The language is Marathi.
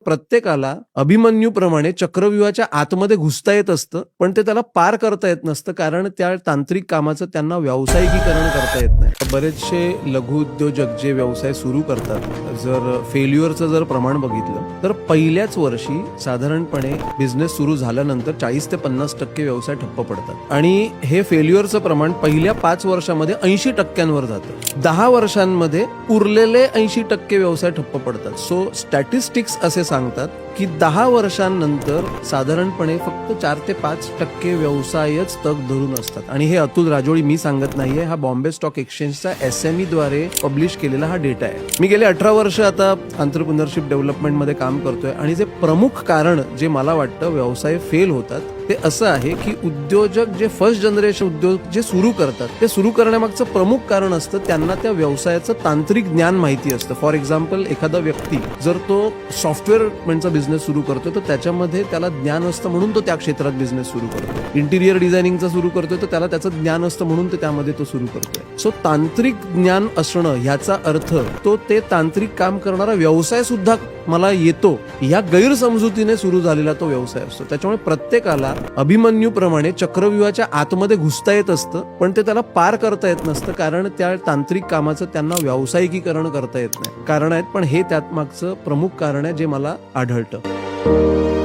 प्रत्येकाला अभिमन्यूप्रमाणे चक्रव्यूहाच्या आतमध्ये घुसता येत असतं, पण ते त्याला पार करता येत नसतं, कारण त्या तांत्रिक कामाचं त्यांना व्यावसायिकीकरण करता येत नाही. बरेचसे लघु उद्योजक जे व्यवसाय सुरू करतात, जर फेल्युअरचं जर प्रमाण बघितलं तर पहिल्याच वर्षी साधारणपणे बिझनेस सुरू झाल्यानंतर 40 ते 50% व्यवसाय ठप्प पडतात आणि हे फेल्युअरचं प्रमाण पहिल्या 5 वर्षामध्ये 80% जातं. 10 वर्षांमध्ये उरलेले 80% व्यवसाय ठप्प पडतात. सो स्टॅटिस्टिक्स असे सांगतात की 10 वर्षांनंतर साधारणपणे फक्त 4 ते 5% व्यवसायच तग धरून असतात. आणि हे अतुल राजोळी मी सांगत नाहीये, हा बॉम्बे स्टॉक एक्सचेंजचा SME द्वारे पब्लिश केलेला हा डेटा आहे. मी गेले 18 वर्ष आता एंटरप्रेन्योरशिप डेव्हलपमेंटमध्ये काम करतोय आणि जे प्रमुख कारण जे मला वाटतं व्यवसाय फेल होतात ते असं आहे की उद्योजक जे फर्स्ट जनरेशन उद्योग जे सुरू करतात ते सुरू करण्यामागचं प्रमुख कारण असतं त्यांना त्या व्यवसायाचं तांत्रिक ज्ञान माहिती असतं. फॉर एक्झाम्पल, एखादा व्यक्ती जर तो सॉफ्टवेअरचा बिझनेस सुरू करतो तर त्याच्यामध्ये त्याला ज्ञान असतं म्हणून तो त्या क्षेत्रात बिझनेस सुरू करतो. इंटिरियर डिझायनिंगचा सुरू करतोय तर त्याला त्याचं ज्ञान असतं म्हणून त्यामध्ये तो सुरू करतोय. सो तांत्रिक ज्ञान असणं ह्याचा अर्थ तो ते तांत्रिक काम करणारा व्यवसाय सुद्धा मला येतो ह्या गैरसमजुतीने सुरू झालेला तो व्यवसाय असतो. त्याच्यामुळे प्रत्येकाला अभिमन्यूप्रमाणे चक्रव्यूहाच्या आतमध्ये घुसता येत असतं, पण ते त्याला पार करता येत नसतं, कारण त्या तांत्रिक कामाचं त्यांना व्यावसायिकीकरण करता येत नाही. कारण आहेत, पण हे त्यात मागचं प्रमुख कारण आहे जे मला आढळतं.